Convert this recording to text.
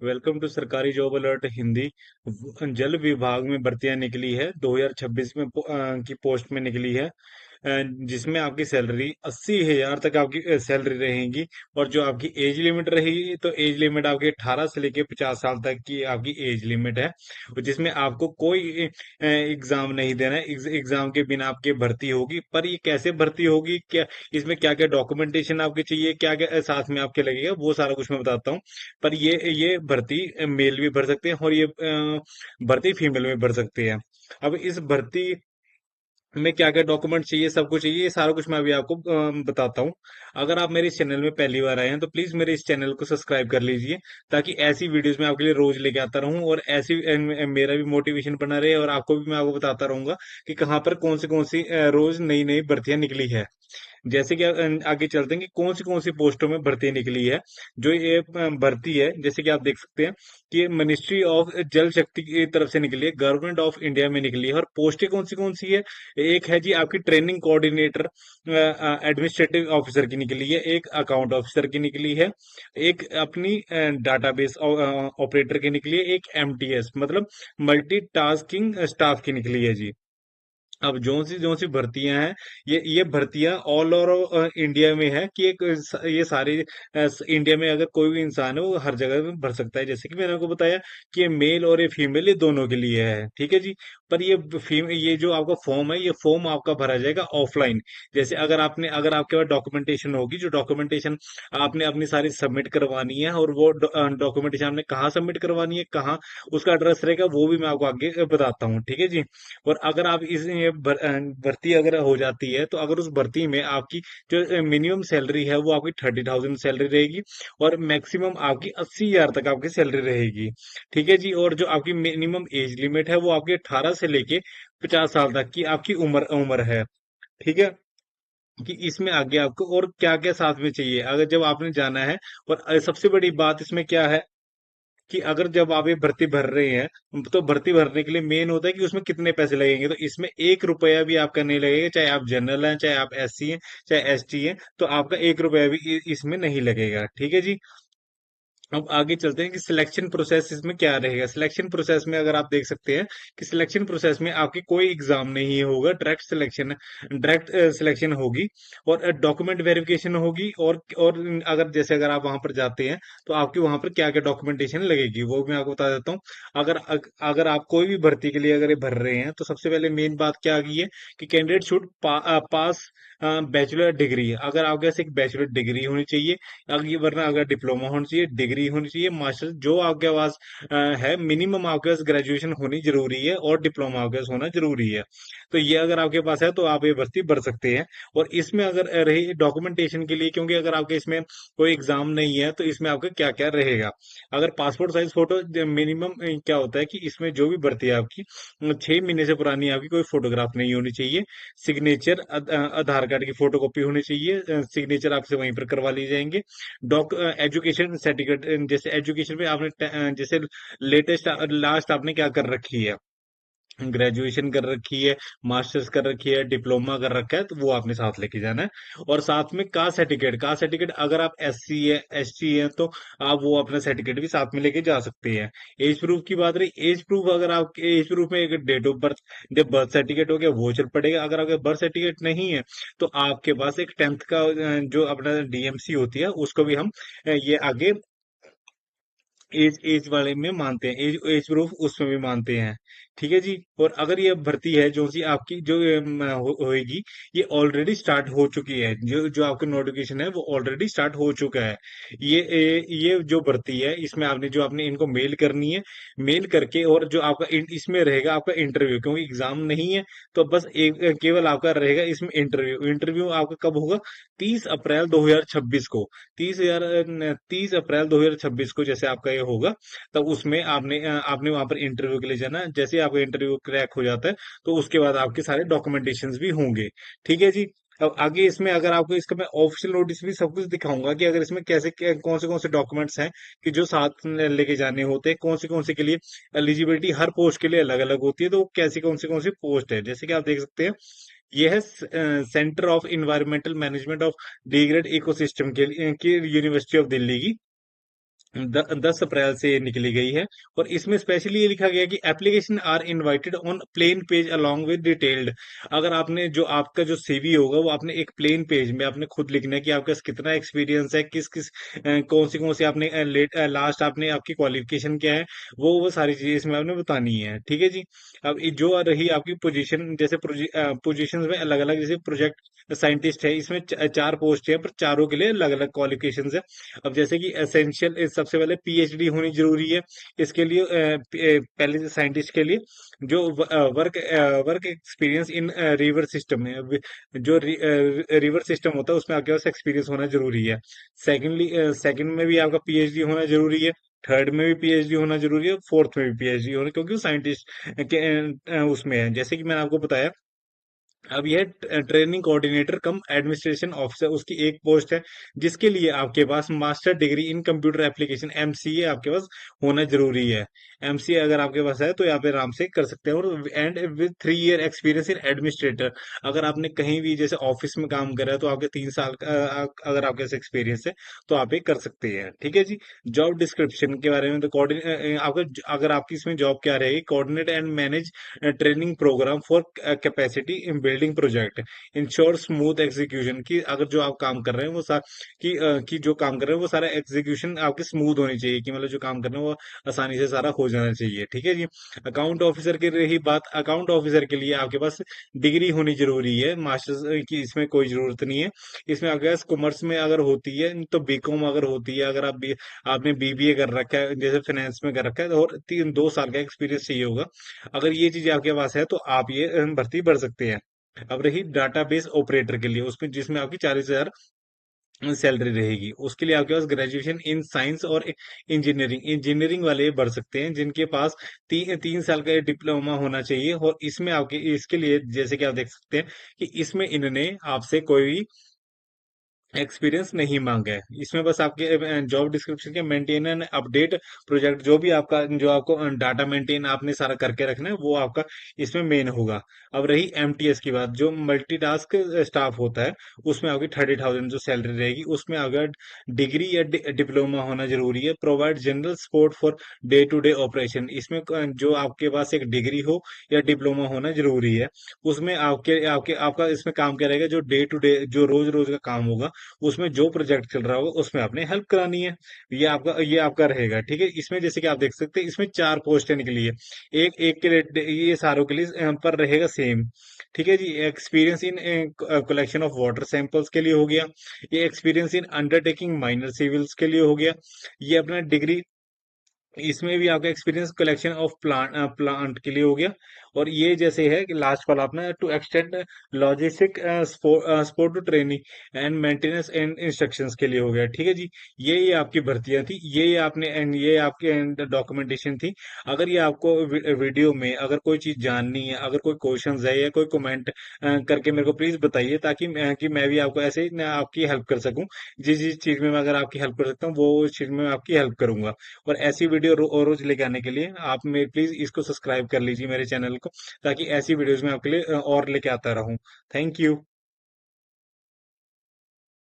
Welcome to सरकारी job alert Hindi. जल विभाग में भर्तियां निकली है 2026 में की पोस्ट में निकली है। जिसमें आपकी सैलरी 80,000 तक आपकी सैलरी रहेगी। और जो आपकी एज लिमिट रहेगी तो एज लिमिट आपकी 18 से लेके 50 साल तक की आपकी एज लिमिट है। और जिसमें आपको कोई एग्जाम नहीं देना है। एग्जाम के बिना आपकी भर्ती होगी। पर ये कैसे भर्ती होगी, क्या इसमें क्या क्या डॉक्यूमेंटेशन आपके चाहिए, क्या क्या साथ में आपके लगेगा, वो सारा कुछ मैं बताता हूँ। पर ये भर्ती मेल भी भर सकते हैं और ये भर्ती फीमेल में भर सकते हैं। अब इस भर्ती में क्या क्या डॉक्यूमेंट चाहिए, सब कुछ चाहिए, ये सारा कुछ मैं अभी आपको बताता हूँ। अगर आप मेरे इस चैनल में पहली बार आए हैं तो प्लीज मेरे इस चैनल को सब्सक्राइब कर लीजिए, ताकि ऐसी वीडियोस मैं आपके लिए रोज लेके आता रहूं और ऐसी मेरा भी मोटिवेशन बना रहे और आपको भी मैं आपको बताता रहूंगा कि कहाँ पर कौन सी रोज नई नई भर्तियां निकली है। जैसे कि आगे चलते हैं कि कौन सी पोस्टों में भर्ती निकली है। जो ये भर्ती है, जैसे कि आप देख सकते हैं कि ये मिनिस्ट्री ऑफ जल शक्ति की तरफ से निकली है, गवर्नमेंट ऑफ इंडिया में निकली है। और पोस्टें कौन सी है? एक है जी आपकी ट्रेनिंग कोऑर्डिनेटर, एडमिनिस्ट्रेटिव ऑफिसर की निकली है। एक अकाउंट ऑफिसर की निकली है। एक अपनी डाटाबेस ऑपरेटर की निकली है। एक एमटीएस मतलब मल्टीटास्किंग स्टाफ की निकली है जी। अब जो सी भर्तियां हैं, ये भर्तियां ऑल ओवर इंडिया में है कि ये सारी इंडिया में अगर कोई भी इंसान है वो हर जगह में भर सकता है। जैसे कि मैंने आपको बताया कि ये मेल और ये फीमेल, ये दोनों के लिए है, ठीक है जी। पर ये जो आपका फॉर्म है, ये फॉर्म आपका भरा जाएगा ऑफलाइन। जैसे अगर आपके पास डॉक्यूमेंटेशन होगी, जो डॉक्यूमेंटेशन आपने अपनी सारी सबमिट करवानी है, और वो डॉक्यूमेंटेशन आपने कहाँ सबमिट करवानी है, कहाँ उसका एड्रेस रहेगा, वो भी मैं आपको आगे बताता हूँ, ठीक है जी। और अगर आप भर्ती अगर हो जाती है, तो अगर उस भर्ती में आपकी जो मिनिमम सैलरी है वो आपकी 30,000 सैलरी रहेगी। और मैक्सिमम आपकी 80,000 तक आपकी सैलरी रहेगी, ठीक है जी। और जो आपकी मिनिमम एज लिमिट है वो आपकी 18 से लेके 50 साल तक की आपकी उम्र उम्र है, ठीक है। कि इसमें आगे आपको और क्या क्या साथ में चाहिए अगर जब आपने जाना है। और सबसे बड़ी बात इसमें क्या है कि अगर जब आप ये भर्ती भर रहे हैं, तो भर्ती भरने के लिए मेन होता है कि उसमें कितने पैसे लगेंगे। तो इसमें 1 रुपया भी आपका नहीं लगेगा, चाहे आप जनरल हैं, चाहे आप एससी हैं, चाहे एसटी हैं, तो आपका 1 रुपया भी इसमें नहीं लगेगा, ठीक है जी। अब आगे चलते हैं कि सिलेक्शन प्रोसेस इसमें क्या रहेगा। सिलेक्शन प्रोसेस में अगर आप देख सकते हैं कि सिलेक्शन प्रोसेस में आपकी कोई एग्जाम नहीं होगा, डायरेक्ट सिलेक्शन होगी। और डॉक्यूमेंट वेरिफिकेशन होगी। और अगर आप वहां पर जाते हैं तो आपकी वहां पर क्या क्या डॉक्यूमेंटेशन लगेगी वो भी मैं आपको बता देता हूँ। अगर आप कोई भी भर्ती के लिए अगर ये भर रहे हैं, तो सबसे पहले मेन बात क्या आ गई है कि candidate should pass bachelor degree. अगर आपके पास एक बैचलर डिग्री होनी चाहिए, वरना अगर डिप्लोमा होनी चाहिए, डिग्री होनी चाहिए, मास्टर जो आपके पास है, मिनिमम आपके पास ग्रेजुएशन होनी जरूरी है और डिप्लोमा आपके पास होना जरूरी है। तो ये अगर आपके पास है तो आप ये भर्ती भर सकते हैं। और इसमें अगर रही डॉक्यूमेंटेशन के लिए, क्योंकि अगर आपके इसमें कोई एग्जाम नहीं है, तो इसमें आपका क्या क्या रहेगा। अगर पासपोर्ट साइज फोटो मिनिमम क्या होता है कि इसमें जो भी भर्ती है आपकी, 6 महीने से पुरानी आपकी कोई फोटोग्राफ नहीं होनी चाहिए। सिग्नेचर आधार कार्ड की फोटोकॉपी होनी चाहिए, सिग्नेचर आपसे वहीं पर करवा लिए जाएंगे। एजुकेशन सर्टिफिकेट, जैसे एजुकेशन में आपने जैसे लेटेस्ट लास्ट आपने क्या कर रखी है, ग्रेजुएशन कर रखी है, मास्टर्स कर रखी है, डिप्लोमा कर रखा है, तो वो आपने साथ लेके जाना है। और साथ में कास्ट सर्टिफिकेट अगर आप एससी है, एसटी है, तो आप वो अपना सर्टिफिकेट भी साथ में लेके जा सकते हैं। एज प्रूफ की बात रही, एज प्रूफ अगर आपके एज प्रूफ में एक डेट ऑफ बर्थ, जब बर्थ सर्टिफिकेट हो गया वो चल पड़ेगा। अगर आपका बर्थ सर्टिफिकेट नहीं है, तो आपके पास एक 10th का जो अपना डीएमसी होती है, उसको भी हम ये आगे एज एज वाले में मानते हैं, एज एज प्रूफ उसमें भी मानते हैं, ठीक है जी। और अगर ये भर्ती है जो सी आपकी जो होएगी, ये ऑलरेडी स्टार्ट हो चुकी है। जो जो आपका नोटिफिकेशन है वो ऑलरेडी स्टार्ट हो चुका है। ये जो भर्ती है, इसमें आपने जो आपने इनको मेल करनी है, मेल करके, और जो आपका इसमें रहेगा आपका इंटरव्यू, क्योंकि एग्जाम नहीं है। तो बस केवल आपका रहेगा इसमें इंटरव्यू। इंटरव्यू आपका कब होगा? 30 अप्रैल 2026 को। 30 अप्रैल 2026 को जैसे आपका ये होगा, तब उसमें आपने वहां पर इंटरव्यू के लिए जाना है। जैसे आपका इंटरव्यू क्रैक हो जाता है, तो उसके बाद आपके सारे डॉक्यूमेंटेशन भी होंगे, ठीक है जी। अब आगे इसमें अगर आपको इसका मैं ऑफिशियल नोटिस भी सब कुछ दिखाऊंगा कि अगर इसमें कौन से डॉक्यूमेंट्स हैं कि जो साथ में लेके जाने होते हैं, कौन से के लिए एलिजिबिलिटी हर पोस्ट के लिए अलग अलग होती है, तो वो कैसी कौन सी पोस्ट है। जैसे कि आप देख सकते हैं, ये है centre of environmental management of degrade ecosystem के लिए की यूनिवर्सिटी ऑफ दिल्ली की। 10 अप्रैल से ये निकली गई है। और इसमें स्पेशली ये लिखा गया है कि application are invited on plain page along with detailed. अगर आपने जो आपका जो सीवी होगा वो आपने एक प्लेन पेज में आपने खुद लिखना है कि आपके पास कितना एक्सपीरियंस है, किस किस कौन सी आपने लास्ट आपने आपकी क्वालिफिकेशन क्या है, वो सारी चीजें इसमें आपने बतानी है। ठीक है जी। अब जो रही आपकी पोजीशन, जैसे पोजीशन में अलग अलग, जैसे प्रोजेक्ट साइंटिस्ट है, इसमें चार पोस्ट है, पर चारों के लिए अलग अलग क्वालिफिकेशन है। अब जैसे कि एसेंशियल सबसे पहले पीएचडी होनी जरूरी है। इसके लिए पहले साइंटिस्ट के लिए जो work work experience in river system में, अब जो रिवर सिस्टम होता है उसमें आपके पास एक्सपीरियंस होना जरूरी है। सेकेंडली, सेकंड में भी आपका पीएचडी होना जरूरी है। थर्ड में भी पीएचडी होना जरूरी है, फोर्थ में भी पीएचडी होना, क्योंकि वो साइंटिस्ट के उसमें है। जैसे कि मैंने आपको बताया, अब यह training coordinator cum administration officer, उसकी एक पोस्ट है, जिसके लिए आपके पास master degree in computer application MCA आपके पास होना जरूरी है। एमसीए अगर आपके पास है तो यहाँ पे आराम से कर सकते हैं। और and with 3 year experience in administrator, अगर आपने कहीं भी जैसे ऑफिस में काम करा है तो आपके 3 साल का अगर आपके पास एक्सपीरियंस है तो आप ये कर सकते हैं। ठीक है जी। जॉब डिस्क्रिप्शन के बारे में तो आपका, अगर आपकी इसमें जॉब क्या रहेगी, coordinate and manage training programme for capacity in building project, ensure smooth execution, की अगर जो आप काम कर रहे हैं वो कि जो काम कर रहे हैं वो सारा एग्जीक्यूशन आपके स्मूथ होनी चाहिए, कि मतलब जो काम कर रहे हैं वो आसानी से सारा हो जाना चाहिए। ठीक है जी। अकाउंट ऑफिसर की रही बात, अकाउंट ऑफिसर के लिए आपके पास डिग्री होनी जरूरी है, मास्टर्स की इसमें कोई जरूरत नहीं है। इसमें आपके पास कॉमर्स में अगर होती है तो बीकॉम अगर होती है, अगर आपने बीबीए कर रखा है जैसे फाइनेंस में कर रखा है, तो और 2 साल का एक्सपीरियंस चाहिए होगा। अगर ये चीजें आपके पास है तो आप ये भर्ती भर सकते हैं। अब रही डाटाबेस ऑपरेटर के लिए, उसमें जिसमें आपकी 40,000 सैलरी रहेगी, उसके लिए आपके पास ग्रेजुएशन इन साइंस और इंजीनियरिंग, इंजीनियरिंग वाले भर सकते हैं, जिनके पास 3 साल का डिप्लोमा होना चाहिए। और इसमें आपके इसके लिए जैसे कि आप देख सकते हैं कि इसमें इन्होंने आपसे कोई भी एक्सपीरियंस नहीं मांगा है। इसमें बस आपके जॉब डिस्क्रिप्शन के मेंटेन एंड अपडेट प्रोजेक्ट, जो भी आपका जो आपको डाटा मेंटेन आपने सारा करके रखना है वो आपका इसमें मेन होगा। अब रही एमटीएस की बात, जो मल्टीटास्क स्टाफ होता है, उसमें आपकी 30,000 जो सैलरी रहेगी, उसमें अगर डिग्री या डिप्लोमा होना जरूरी है। Provide general support for day to day operation, इसमें जो आपके पास एक डिग्री हो या डिप्लोमा होना जरूरी है। उसमें आपके आपके आपका इसमें काम क्या रहेगा, जो डे टू डे जो रोज रोज का काम होगा, उसमें जो प्रोजेक्ट चल रहा होगा उसमें आपने हेल्प करानी है। ये आपका रहेगा। ठीक है। इसमें जैसे कि आप देख सकते हैं इसमें 4 पोस्टें निकली है। एक एक के लिए ये सारों के लिए पर रहेगा सेम। ठीक है जी। Experience in collection of water samples के लिए हो गया। ये experience in undertaking minor civils के लिए हो गया। ये अपना डिग्री, इसमें भी आपका एक्सपीरियंस कलेक्शन ऑफ प्लांट के लिए हो गया। और ये जैसे है कि लास्ट वाला अपना to extend logistic support to training and maintenance and instructions के लिए हो गया। ठीक है जी। ये आपकी भर्तियां थी, ये आपने ये आपके डॉक्यूमेंटेशन थी। अगर ये आपको वीडियो में अगर कोई चीज जाननी है, अगर कोई क्वेश्चंस है या कोई कमेंट करके मेरे को प्लीज बताइए, ताकि कि मैं भी आपको ऐसे ही ना आपकी हेल्प कर सकूं। जिस जिस चीज में मैं अगर आपकी हेल्प कर सकता हूँ वो उस चीज में मैं आपकी हेल्प करूंगा। और ऐसी वीडियो रोज लेके आने के लिए आप मेरे प्लीज इसको सब्सक्राइब कर लीजिए मेरे चैनल को, ताकि ऐसी वीडियोस में आपके लिए और लेके आता रहूं। Thank you.